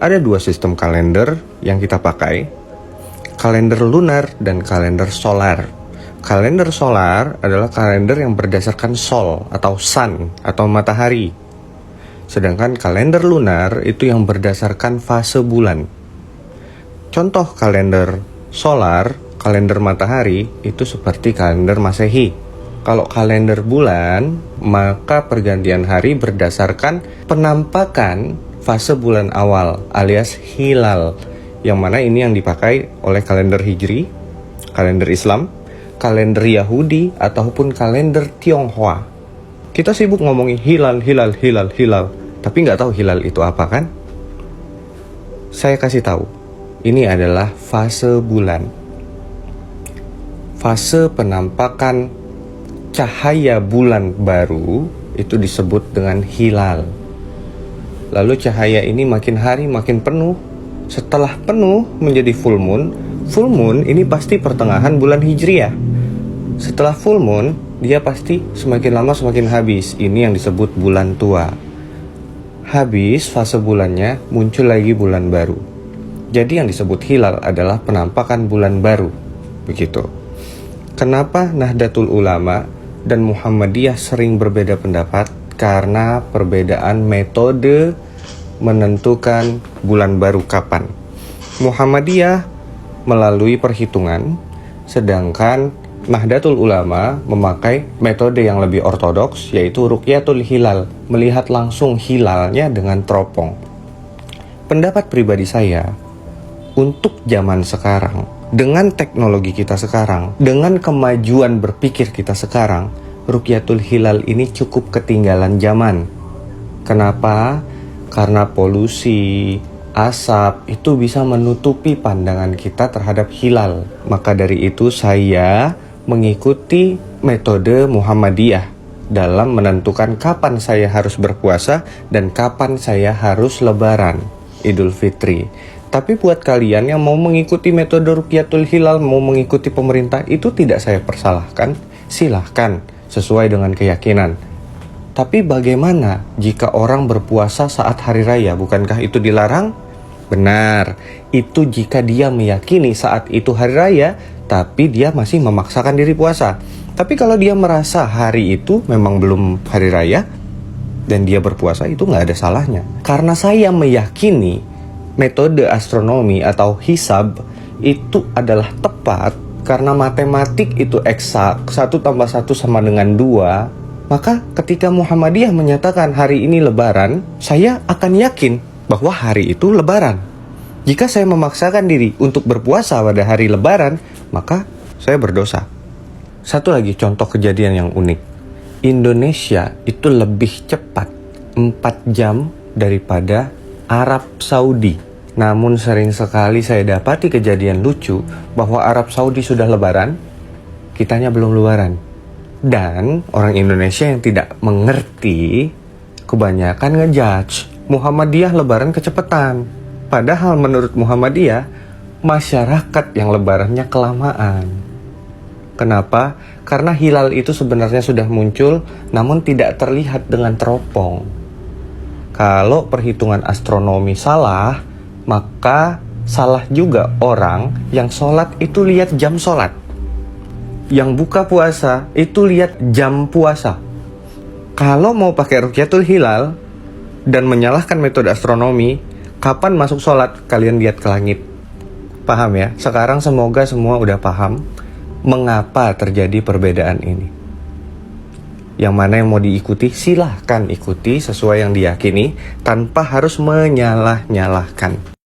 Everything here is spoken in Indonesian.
Ada dua sistem kalender yang kita pakai, kalender lunar dan kalender solar. Kalender solar adalah kalender yang berdasarkan sol atau sun atau matahari. Sedangkan kalender lunar itu yang berdasarkan fase bulan. Contoh kalender solar, kalender matahari itu seperti kalender Masehi. Kalau kalender bulan, maka pergantian hari berdasarkan penampakan fase bulan awal alias hilal, yang mana ini yang dipakai oleh kalender Hijri, kalender Islam, kalender Yahudi, ataupun kalender Tionghoa. Kita sibuk ngomongin hilal, tapi nggak tahu hilal itu apa kan? Saya kasih tahu, ini adalah fase bulan. Fase penampakan cahaya bulan baru itu disebut dengan hilal. Lalu cahaya ini makin hari makin penuh. Setelah penuh menjadi full moon. Full moon ini pasti pertengahan bulan Hijriah. Setelah full moon, dia pasti semakin lama semakin habis. Ini yang disebut bulan tua. Habis fase bulannya, muncul lagi bulan baru. Jadi yang disebut hilal adalah penampakan bulan baru. Begitu. Kenapa Nahdlatul Ulama dan Muhammadiyah sering berbeda pendapat? Karena perbedaan metode menentukan bulan baru kapan. Muhammadiyah melalui perhitungan, sedangkan Nahdlatul Ulama memakai metode yang lebih ortodoks, yaitu Ruqyatul Hilal, melihat langsung hilalnya dengan teropong. Pendapat pribadi saya, untuk zaman sekarang, dengan teknologi kita sekarang, dengan kemajuan berpikir kita sekarang, Ruqyatul Hilal ini cukup ketinggalan zaman. Kenapa? Karena polusi, asap itu bisa menutupi pandangan kita terhadap hilal. Maka dari itu saya mengikuti metode Muhammadiyah dalam menentukan kapan saya harus berpuasa dan kapan saya harus lebaran Idul Fitri. Tapi buat kalian yang mau mengikuti metode Ruqyatul Hilal, mau mengikuti pemerintah, itu tidak saya persalahkan. Silahkan, sesuai dengan keyakinan. Tapi bagaimana jika orang berpuasa saat hari raya? Bukankah itu dilarang? Benar, itu jika dia meyakini saat itu hari raya, tapi dia masih memaksakan diri puasa. Tapi kalau dia merasa hari itu memang belum hari raya, dan dia berpuasa, itu nggak ada salahnya. Karena saya meyakini metode astronomi atau hisab itu adalah tepat, karena matematik itu eksak, 1 tambah 1 sama dengan 2. Maka ketika Muhammadiyah menyatakan hari ini lebaran, saya akan yakin bahwa hari itu lebaran. Jika saya memaksakan diri untuk berpuasa pada hari lebaran, maka saya berdosa. Satu lagi contoh kejadian yang unik. Indonesia itu lebih cepat 4 jam daripada Arab Saudi. Namun sering sekali saya dapati kejadian lucu bahwa Arab Saudi sudah lebaran, kitanya belum lebaran. Dan orang Indonesia yang tidak mengerti kebanyakan ngejudge Muhammadiyah lebaran kecepatan. Padahal menurut Muhammadiyah, masyarakat yang lebarannya kelamaan. Kenapa? Karena hilal itu sebenarnya sudah muncul, namun tidak terlihat dengan teropong. Kalau perhitungan astronomi salah, maka salah juga orang yang sholat itu lihat jam sholat. Yang buka puasa itu lihat jam puasa. Kalau mau pakai Ruqyatul Hilal dan menyalahkan metode astronomi, kapan masuk sholat kalian lihat ke langit. Paham ya? Sekarang semoga semua udah paham mengapa terjadi perbedaan ini. Yang mana yang mau diikuti, silahkan ikuti sesuai yang diyakini tanpa harus menyalah-nyalahkan.